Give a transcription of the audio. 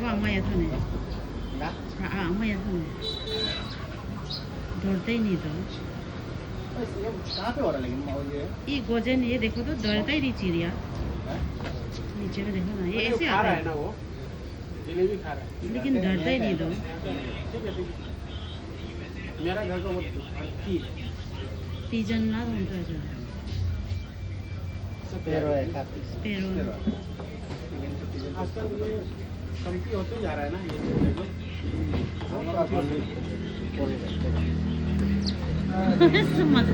봐봐 악마야 손에. ना 악마야 손에. दौड़ते ही नहीं तो कहाँ पे हो रहा है लेकिन माहौल ये ये गोजन ये देखो तो दौड़ता ही नहीं चिड़िया है? नीचे में देखो ना ये वो ऐसे खा आता रहा है है ना वो जलेबी खा रहा है लेकिन डरता ही नहीं तो ठीक है ठीक है मेरा घर का वो हत्ती पिजन ना ढूंढता जो पेरो है काफी पेरो आजकल ये कमती होते जा रहा है ना ये हम लोग मत